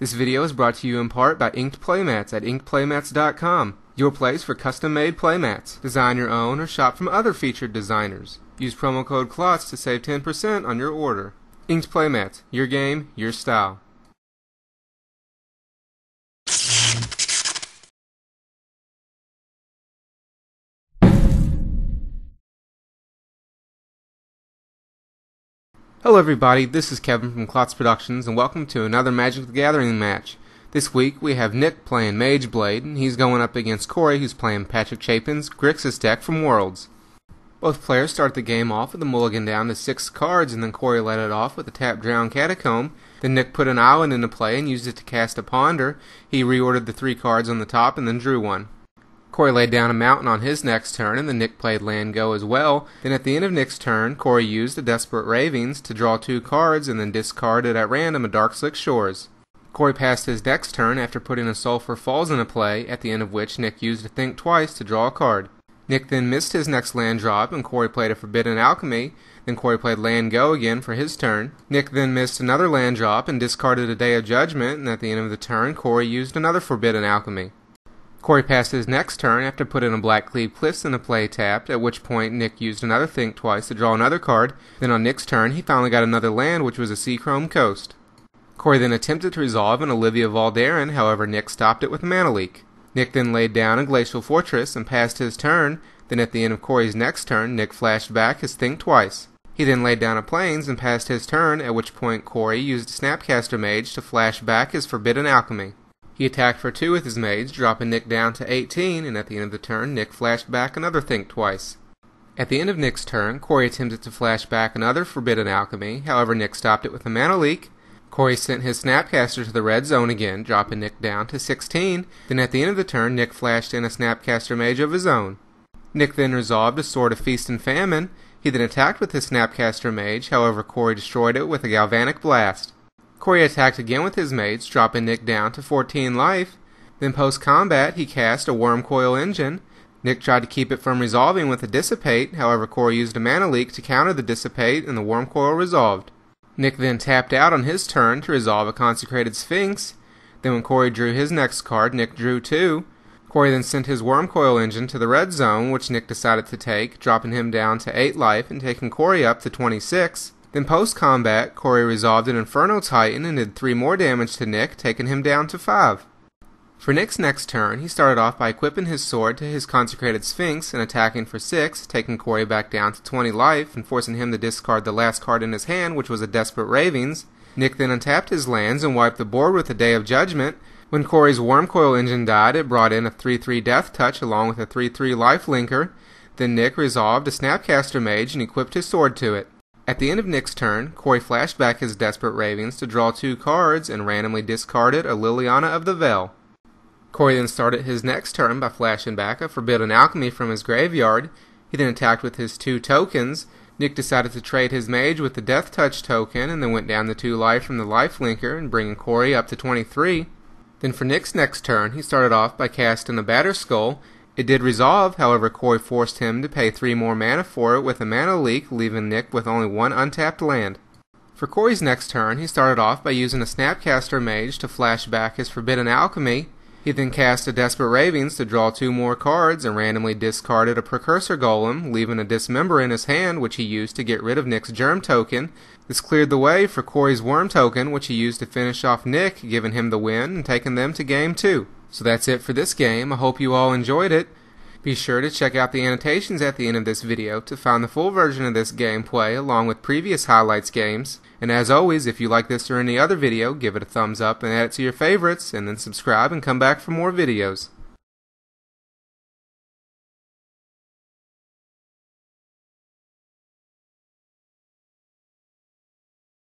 This video is brought to you in part by Inked Playmats at inkedplaymats.com, your place for custom-made playmats. Design your own or shop from other featured designers. Use promo code KLOTZ to save 10% on your order. Inked Playmats, your game, your style. Hello everybody, this is Kevin from KlotzProductions and welcome to another Magic the Gathering match. This week we have Nick playing Mage Blade and he's going up against Corey who's playing Patrick Chapin's Grixis deck from Worlds. Both players start the game off with a mulligan down to 6 cards and then Corey led it off with a tapped Drowned Catacomb. Then Nick put an island into play and used it to cast a Ponder. He reordered the 3 cards on the top and then drew one. Corey laid down a mountain on his next turn, and then Nick played land go as well. Then at the end of Nick's turn, Corey used the Desperate Ravings to draw 2 cards and then discarded at random a Darkslick Shores. Corey passed his next turn after putting a Sulfur Falls into play, at the end of which Nick used to think twice to draw a card. Nick then missed his next land drop, and Corey played a Forbidden Alchemy. Then Corey played land go again for his turn. Nick then missed another land drop and discarded a Day of Judgment, and at the end of the turn, Corey used another Forbidden Alchemy. Corey passed his next turn after putting a Blackcleave Cliffs into play tapped, at which point Nick used another Think Twice to draw another card. Then on Nick's turn, he finally got another land, which was a Seachrome Coast. Corey then attempted to resolve an Olivia Voldaren, however Nick stopped it with a Mana Leak. Nick then laid down a Glacial Fortress and passed his turn. Then at the end of Corey's next turn, Nick flashed back his Think Twice. He then laid down a Plains and passed his turn, at which point Corey used Snapcaster Mage to flash back his Forbidden Alchemy. He attacked for 2 with his Mage, dropping Nick down to 18, and at the end of the turn, Nick flashed back another Think Twice. At the end of Nick's turn, Corey attempted to flash back another Forbidden Alchemy, however Nick stopped it with a Mana Leak. Corey sent his Snapcaster to the red zone again, dropping Nick down to 16. Then at the end of the turn, Nick flashed in a Snapcaster Mage of his own. Nick then resolved a Sword of Feast and Famine. He then attacked with his Snapcaster Mage, however Corey destroyed it with a Galvanic Blast. Corey attacked again with his Mage, dropping Nick down to 14 life. Then post-combat, he cast a Wurmcoil Engine. Nick tried to keep it from resolving with a Dissipate, however Corey used a Mana Leak to counter the Dissipate and the Wurmcoil resolved. Nick then tapped out on his turn to resolve a Consecrated Sphinx. Then when Corey drew his next card, Nick drew 2. Corey then sent his Wurmcoil Engine to the red zone, which Nick decided to take, dropping him down to 8 life and taking Corey up to 26. Then post-combat, Corey resolved an Inferno Titan and did 3 more damage to Nick, taking him down to 5. For Nick's next turn, he started off by equipping his sword to his Consecrated Sphinx and attacking for 6, taking Corey back down to 20 life and forcing him to discard the last card in his hand, which was a Desperate Ravings. Nick then untapped his lands and wiped the board with a Day of Judgment. When Corey's Wurmcoil Engine died, it brought in a 3/3 Death Touch along with a 3/3 Life Linker. Then Nick resolved a Snapcaster Mage and equipped his sword to it. At the end of Nick's turn, Corey flashed back his Desperate Ravings to draw 2 cards and randomly discarded a Liliana of the Veil. Corey then started his next turn by flashing back a Forbidden Alchemy from his graveyard. He then attacked with his 2 tokens. Nick decided to trade his Mage with the Death Touch token and then went down to 2 life from the Life Linker and bringing Corey up to 23. Then for Nick's next turn, he started off by casting a Batterskull. It did resolve, however Corey forced him to pay 3 more mana for it with a Mana Leak, leaving Nick with only 1 untapped land. For Corey's next turn, he started off by using a Snapcaster Mage to flash back his Forbidden Alchemy. He then cast a Desperate Ravings to draw 2 more cards and randomly discarded a Precursor Golem, leaving a Dismember in his hand, which he used to get rid of Nick's Germ token. This cleared the way for Corey's Worm token, which he used to finish off Nick, giving him the win and taking them to Game 2. So that's it for this game. I hope you all enjoyed it. Be sure to check out the annotations at the end of this video to find the full version of this gameplay along with previous highlights games. And as always, if you like this or any other video, give it a thumbs up and add it to your favorites, and then subscribe and come back for more videos.